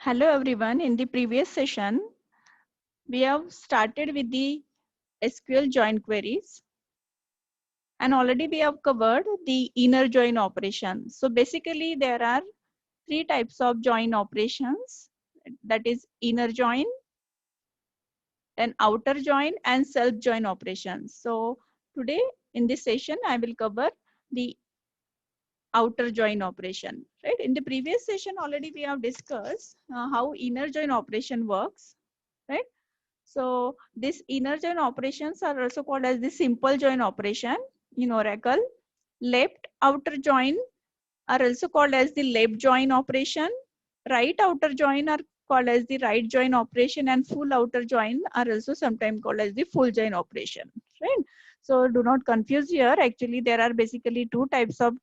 Hello everyone. In the previous session, we have started with the SQL join queries and already we have covered the inner join operation. So basically there are three types of join operations, that is inner join, then outer join and self join operations. So today in this session, I will cover the outer join operation. Right? In the previous session already we have discussed how inner join operation works. Right? So these inner join operations are also called as the simple join operation in Oracle. Left outer join are also called as the left join operation. Right outer join are called as the right join operation, and full outer join are also sometimes called as the full join operation. Right? So do not confuse here. Actually, there are basically two types of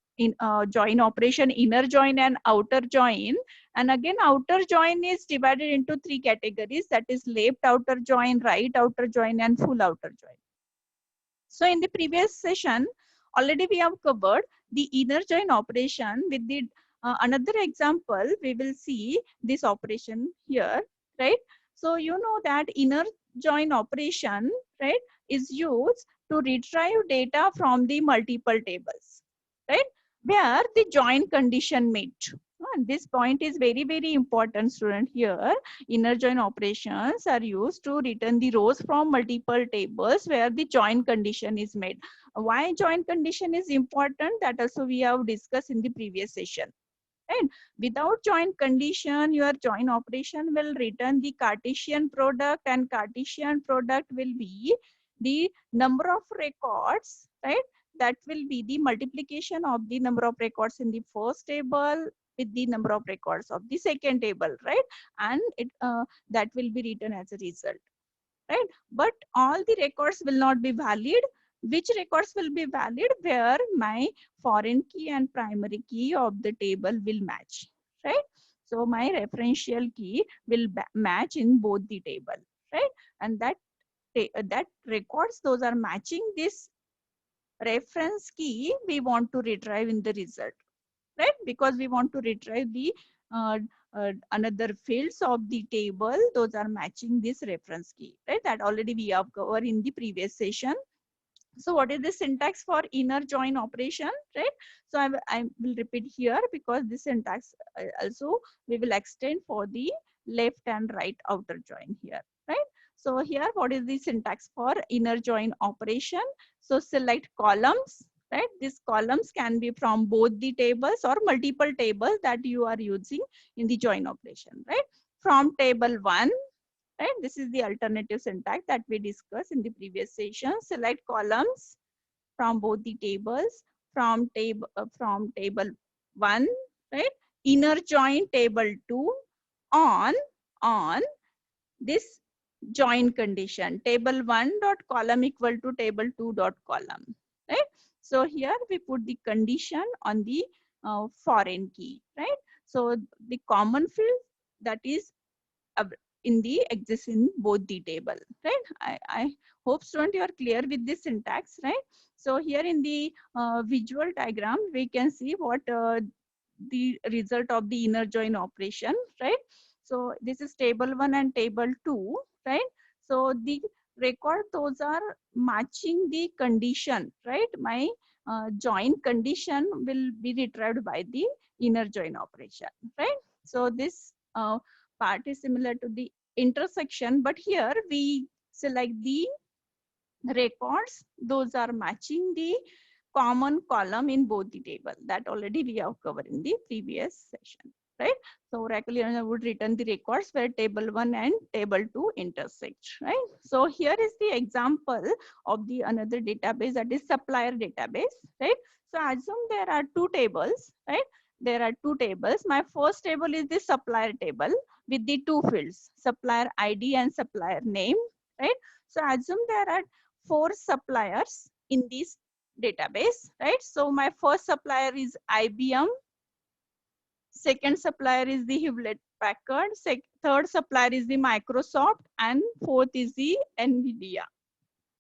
join operation: inner join and outer join. And again, outer join is divided into three categories, that is left outer join, right outer join, and full outer join. So in the previous session, already we have covered the inner join operation with the another example. We will see this operation here, right? So you know that inner join operation, right, is used to retrieve data from the multiple tables, right, where the join condition met. This point is very important, student. Here inner join operations are used to return the rows from multiple tables where the join condition is made. Why join condition is important, that also we have discussed in the previous session. And without join condition, your join operation will return the Cartesian product, and Cartesian product will be the number of records, right? That will be the multiplication of the number of records in the first table with the number of records of the second table, right? And that will be written as a result, right? But all the records will not be valid. Which records will be valid? Where my foreign key and primary key of the table will match, right? So my referential key will match in both the table, right? And that records, those are matching this reference key, we want to retrieve in the result, right? Because we want to retrieve the uh, another fields of the table, those are matching this reference key, right? That already we have covered in the previous session. So what is the syntax for inner join operation, right? So I will repeat here because this syntax also we will extend for the left and right outer join here, right? So here what is the syntax for inner join operation? So select columns, right? These columns can be from both the tables or multiple tables that you are using in the join operation, right? From table 1, right? This is the alternative syntax that we discussed in the previous session. Select columns from both the tables. From table 1, right? Inner join table 2 on this join condition, table 1 dot column equal to table 2 dot column, right? So here we put the condition on the foreign key, right? So the common field that is in the exists in both the table, right? I hope student you are clear with this syntax, right? So here in the visual diagram we can see what the result of the inner join operation, right? So this is table 1 and table 2, right? So the record, those are matching the condition, right? My join condition will be retrieved by the inner join operation, right? So this part is similar to the intersection, but here we select the records, those are matching the common column in both the table, that already we have covered in the previous session, right? So Oracle would return the records where table 1 and table 2 intersect, right? So here is the example of the another database, that is supplier database, right? So assume there are two tables, right? There are two tables. My first table is the supplier table with the two fields, supplier ID and supplier name, right? So assume there are 4 suppliers in this database, right? So my first supplier is IBM, second supplier is the Hewlett Packard, third supplier is the Microsoft, and fourth is the NVIDIA,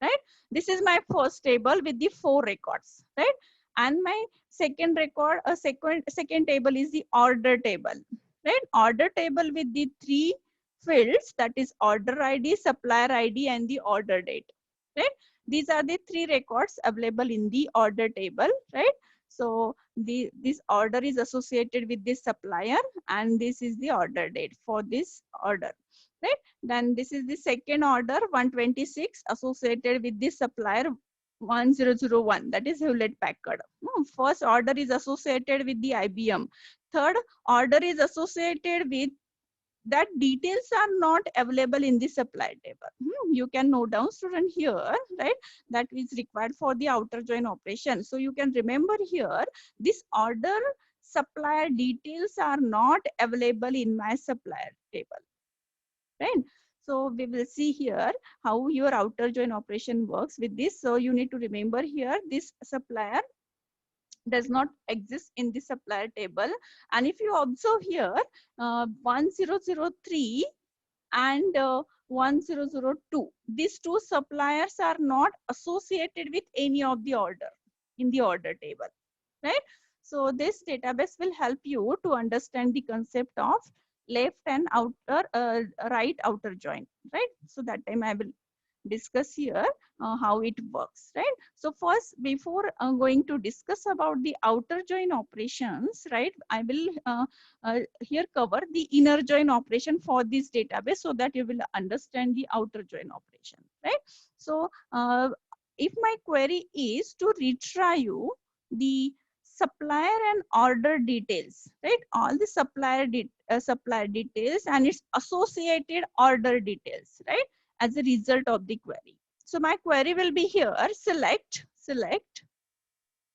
right? This is my first table with the 4 records, right? And my second record, second table is the order table, right? Order table with the three fields, that is order ID, supplier ID, and the order date, right? These are the three records available in the order table, right? So this order is associated with this supplier, and this is the order date for this order, right? Then this is the second order 126 associated with this supplier 1001, that is Hewlett Packard. First order is associated with the IBM. Third order is associated with that details are not available in the supply table. You can note down, student, here, right? That is required for the outer join operation. So you can remember here, this order supplier details are not available in my supplier table, right? So we will see here how your outer join operation works with this. So you need to remember here, this supplier does not exist in the supplier table. And if you observe here, 1003 and 1002, these two suppliers are not associated with any of the order in the order table, right? So this database will help you to understand the concept of left and outer right outer join, right? So that time I will discuss here how it works, right? So first, before going to discuss about the outer join operations, right, I will here cover the inner join operation for this database so that you will understand the outer join operation, right? So if my query is to retrieve the supplier and order details, right, all the supplier details and its associated order details, right, as a result of the query. So my query will be here, select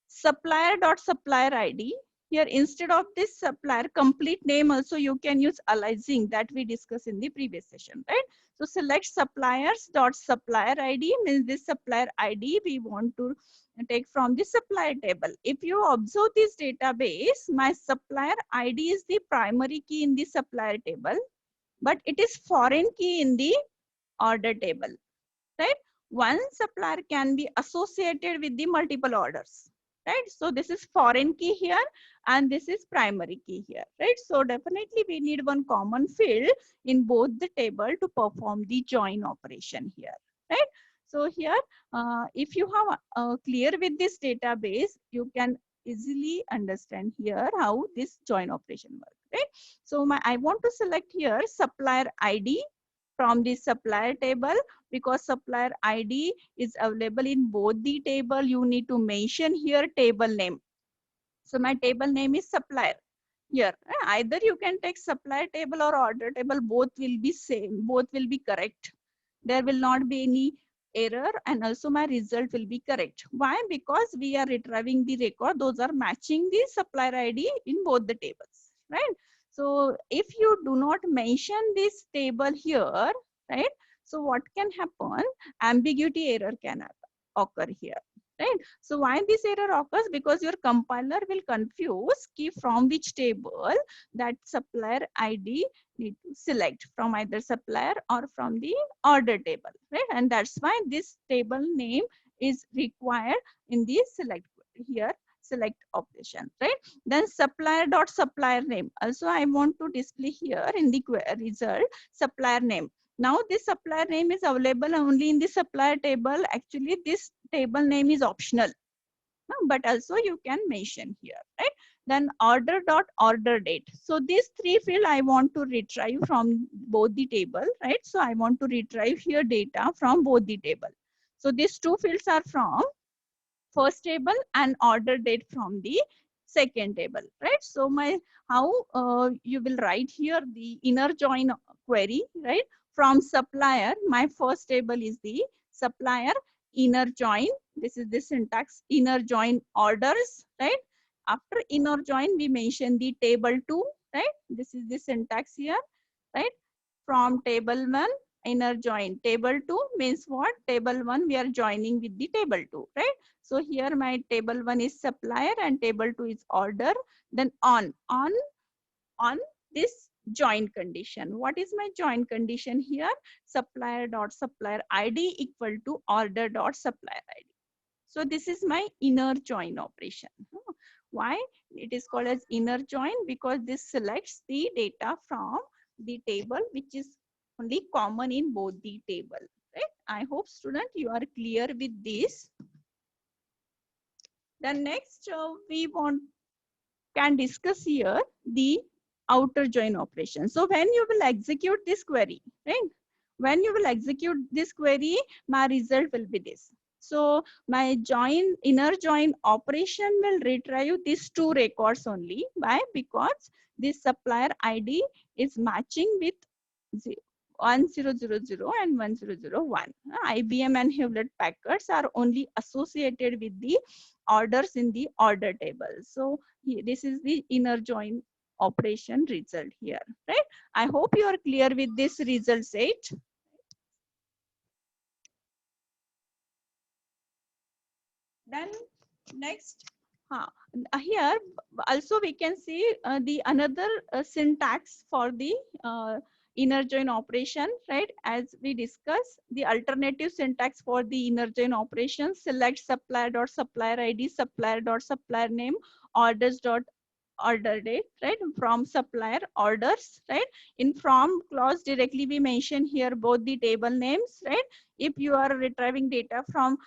supplier.supplier ID. Here, instead of this supplier complete name, also you can use aliasing that we discussed in the previous session, right? So select suppliers.supplier ID, means this supplier ID we want to take from the supplier table. If you observe this database, my supplier ID is the primary key in the supplier table, but it is foreign key in the order table, right? One supplier can be associated with the multiple orders, right? So this is foreign key here and this is primary key here, right? So definitely we need one common field in both the table to perform the join operation here, right? So here, if you have clear with this database, you can easily understand here how this join operation works, right? So I want to select here supplier ID from the supplier table, because supplier ID is available in both the table. You need to mention here table name. So my table name is supplier here. Either you can take supplier table or order table, both will be same, both will be correct. There will not be any error, and also my result will be correct. Why? Because we are retrieving the record, those are matching the supplier ID in both the tables, right? So if you do not mention this table here, right, so what can happen? Ambiguity error can occur here, right? So why this error occurs? Because your compiler will confuse key from which table that supplier ID need to select, from either supplier or from the order table, right? And that's why this table name is required in the select here select operation, right? Then supplier.supplier name. Also, I want to display here in the result supplier name. Now this supplier name is available only in the supplier table. Actually, this table name is optional, but also you can mention here, right? Then order date. So these three field I want to retrieve from both the table, right? So I want to retrieve here data from both the table. So these two fields are from first table and order date from the second table, right? So my how you will write here the inner join query, right? From supplier, my first table is the supplier inner join. This is the syntax inner join orders, right? After inner join, we mention the table 2, right? This is the syntax here, right? From table 1 inner join table 2 means what? Table 1 we are joining with the table 2, right? So here my table 1 is supplier and table 2 is order. Then on this join condition. What is my join condition here? Supplier.supplier ID equal to order.supplier ID. So this is my inner join operation. Why? It is called as inner join because this selects the data from the table which is only common in both the table. Right? I hope student you are clear with this. Then next we can discuss here the outer join operation. So when you will execute this query, right? When you will execute this query, my result will be this. So my inner join operation will retrieve these two records only. Why? Because this supplier ID is matching with 1000 and 1001. IBM and Hewlett Packards are only associated with the orders in the order table. So this is the inner join operation result here, right? I hope you are clear with this result set. Then next, here also we can see the another syntax for the inner join operation, right? As we discussed, the alternative syntax for the inner join operation: select supplier dot supplier ID, supplier dot supplier name, orders dot order date, right? From supplier orders, right? In from clause directly we mention here both the table names, right? If you are retrieving data from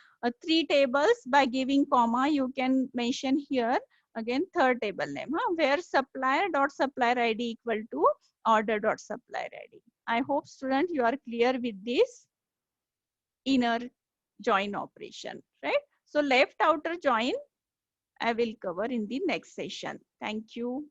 three tables, by giving comma you can mention here again third table name, where supplier dot supplier ID equal to order dot supplier ID. I hope student you are clear with this inner join operation, right? So left outer join I will cover in the next session. Thank you.